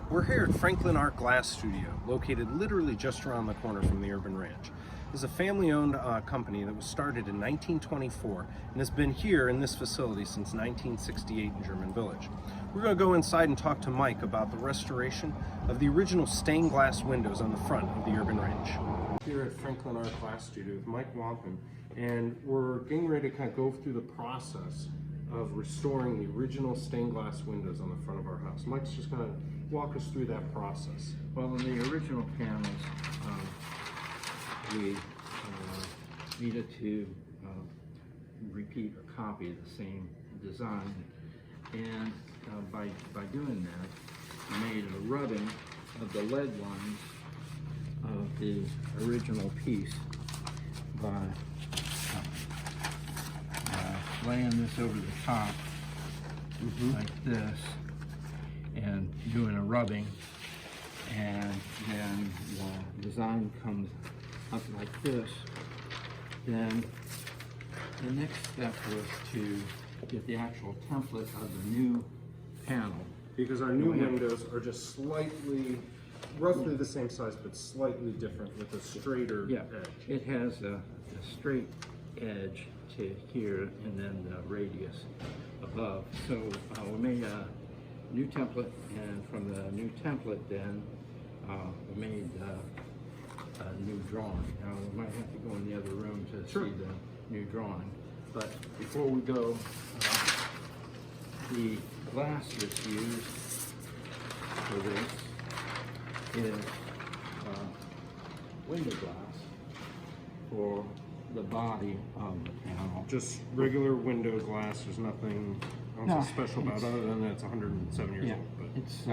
We're here at Franklin Art Glass Studio, located literally just around the corner from the UrbanRanch. It's a family-owned company that was started in 1924 and has been here in this facility since 1968 in German Village. We're going to go inside and talk to Mike about the restoration of the original stained glass windows on the front of the UrbanRanch. Here at Franklin Art Glass Studio with Mike Wampin, and we're getting ready to kind of go through the process of restoring the original stained glass windows on the front of our house. Mike's just going to walk us through that process. Well, in the original panels, we needed to repeat or copy the same design, and by doing that, we made a rubbing of the lead lines of the original piece by laying this over the top like this and doing a rubbing, and then the design comes up like this. Then the next step was to get the actual template of the new panel. Because our new windows are just slightly, roughly the same size, but slightly different with a straighter edge. It has a straight edge to here and then the radius above. So we made a new template, and from the new template then we made a new drawing. Now we might have to go in the other room to see the new drawing. But before we go, the glass that's used for this is window glass for the body of the panel. Just regular window glass. There's nothing special about it other than that it's 107 years old. But it's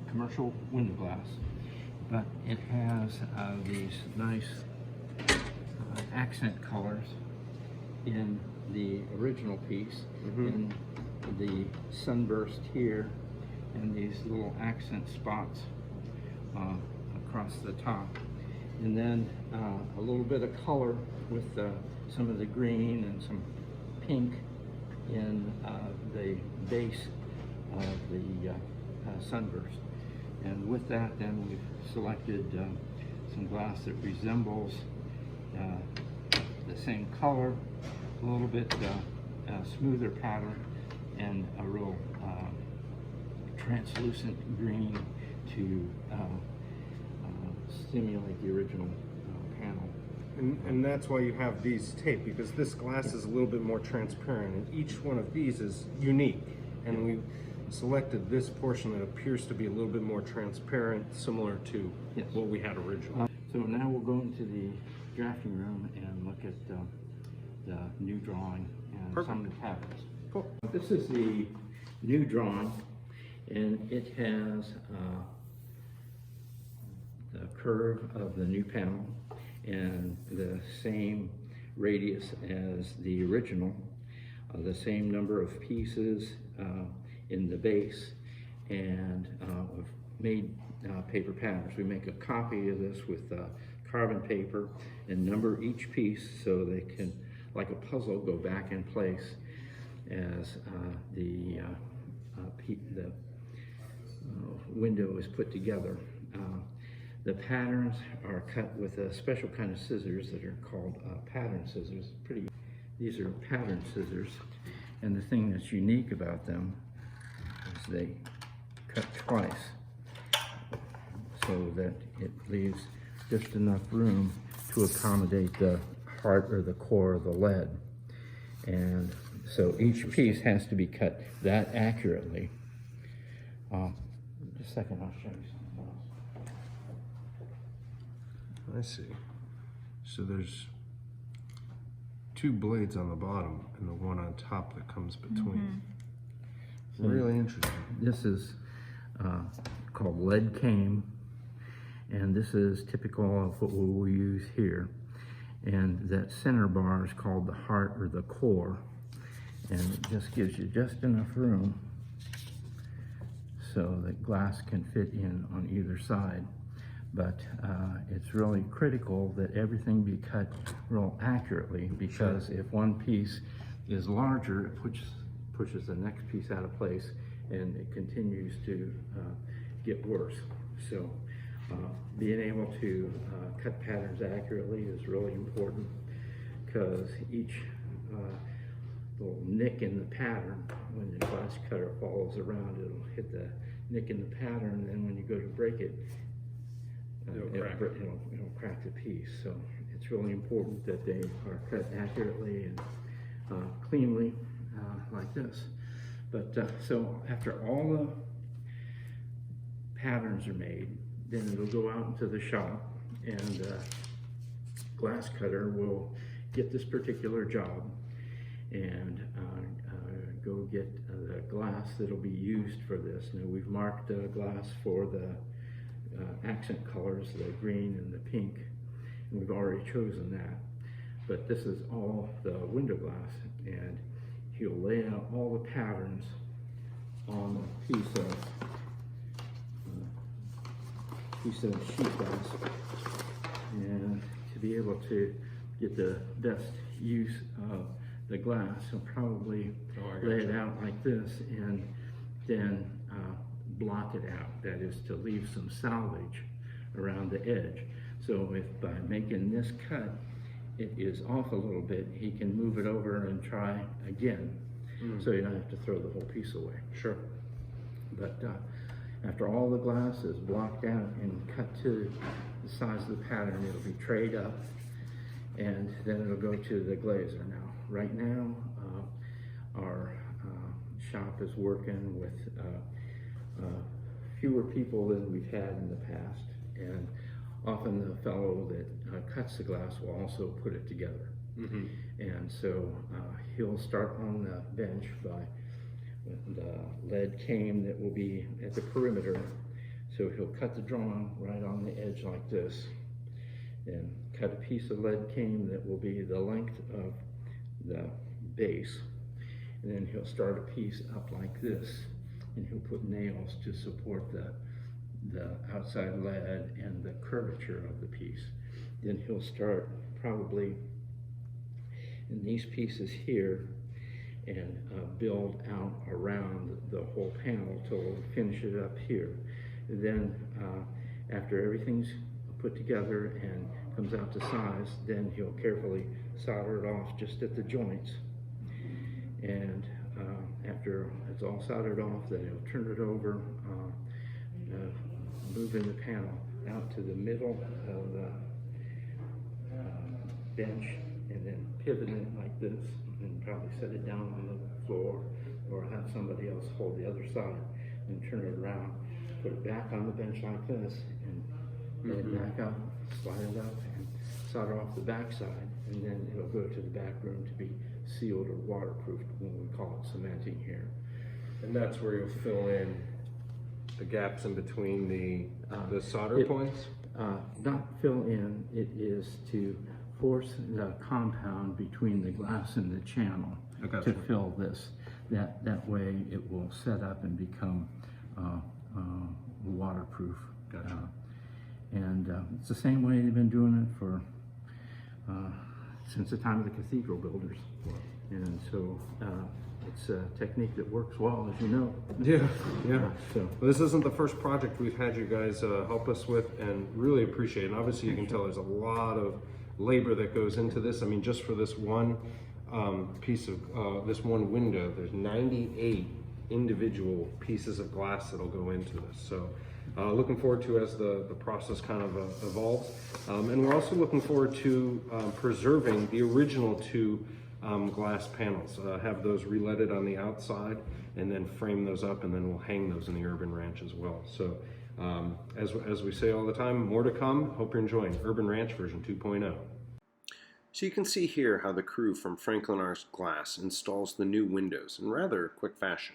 commercial window glass, but it has these nice accent colors in the original piece, in the sunburst here, and these little accent spots across the top. And then a little bit of color with some of the green and some pink in the base of the sunburst. And with that, then we've selected some glass that resembles the same color, a little bit smoother pattern, and a real translucent green to stimulate the original panel. And that's why you have these taped, because this glass is a little bit more transparent, and each one of these is unique. And we selected this portion that appears to be a little bit more transparent, similar to what we had originally. So now we'll go into the drafting room and look at the new drawing and some of the patterns. Cool. This is the new drawing, and it has the curve of the new panel and the same radius as the original, the same number of pieces in the base, and we've made paper patterns. We make a copy of this with carbon paper and number each piece so they can, like a puzzle, go back in place as the window is put together. The patterns are cut with a special kind of scissors that are called pattern scissors. These are pattern scissors, and the thing that's unique about them is they cut twice so that it leaves just enough room to accommodate the heart or the core of the lead. And so each piece has to be cut that accurately. Just a second, I'll show you something else. I see. So there's two blades on the bottom and the one on top that comes between. Really interesting. This is called lead cane, and this is typical of what we will use here. And that center bar is called the heart or the core, and it just gives you just enough room so that glass can fit in on either side. But it's really critical that everything be cut real accurately, because if one piece is larger, it pushes the next piece out of place, and it continues to get worse. So being able to cut patterns accurately is really important, because each little nick in the pattern, when the glass cutter follows around, it'll hit the nick in the pattern, and then when you go to break it, it'll crack the piece. So it's really important that they are cut accurately and cleanly, like this. But so after all the patterns are made, then it'll go out into the shop, and glass cutter will get this particular job and go get the glass that'll be used for this. Now, we've marked glass for the accent colors, the green and the pink, and we've already chosen that. But this is all the window glass, and he'll lay out all the patterns on a piece of sheet glass, and to be able to get the best use of the glass, he'll probably lay it out like this, and then block it out. That is, to leave some salvage around the edge. So if by making this cut it is off a little bit, he can move it over and try again. So you don't have to throw the whole piece away. Sure. But after all the glass is blocked out and cut to the size of the pattern, it'll be trayed up, and then it'll go to the glazer. Now, right now, our shop is working with fewer people than we've had in the past, and often the fellow that cuts the glass will also put it together. And so he'll start on the bench by the lead cane that will be at the perimeter. So he'll cut the drawing right on the edge like this, and cut a piece of lead cane that will be the length of the base, and then he'll start a piece up like this, and he'll put nails to support the outside lead and the curvature of the piece. Then he'll start probably in these pieces here and build out around the whole panel till finish it up here. And then after everything's put together and comes out to size, then he'll carefully solder it off just at the joints. And after it's all soldered off, then he'll turn it over, moving the panel out to the middle of the bench, and then pivot it like this, and probably set it down on the floor, or have somebody else hold the other side and turn it around, put it back on the bench like this, and lay it back up, slide it up, and solder off the back side, and then it'll go to the back room to be sealed or waterproofed, when we call it cementing here. And that's where you'll fill in the gaps in between the solder points? Not fill in, it is to force the compound between the glass and the channel to fill this. That way it will set up and become waterproof. Gotcha. And it's the same way they've been doing it for since the time of the cathedral builders. Wow. And so it's a technique that works well, as you know. Yeah, yeah. So well, this isn't the first project we've had you guys help us with, and really appreciate it. And obviously you can tell there's a lot of labor that goes into this. I mean, just for this one piece of, this one window, there's 98 individual pieces of glass that'll go into this. So looking forward to as the process kind of evolves. And we're also looking forward to preserving the original two glass panels, have those re-leaded on the outside, and then frame those up, and then we'll hang those in the Urban Ranch as well. So as we say all the time, more to come. Hope you're enjoying Urban Ranch version 2.0. So you can see here how the crew from Franklin Arts Glass installs the new windows in rather quick fashion.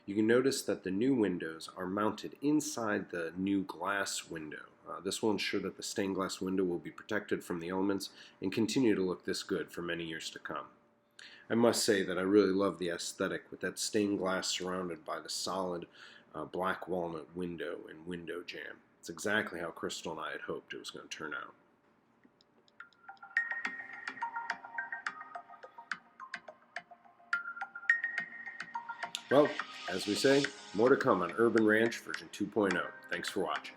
You can notice that the new windows are mounted inside the new glass window. This will ensure that the stained glass window will be protected from the elements and continue to look this good for many years to come. I must say that I really love the aesthetic with that stained glass surrounded by the solid black walnut window and window jamb. It's exactly how Crystal and I had hoped it was going to turn out. Well, as we say, more to come on Urban Ranch version 2.0. Thanks for watching.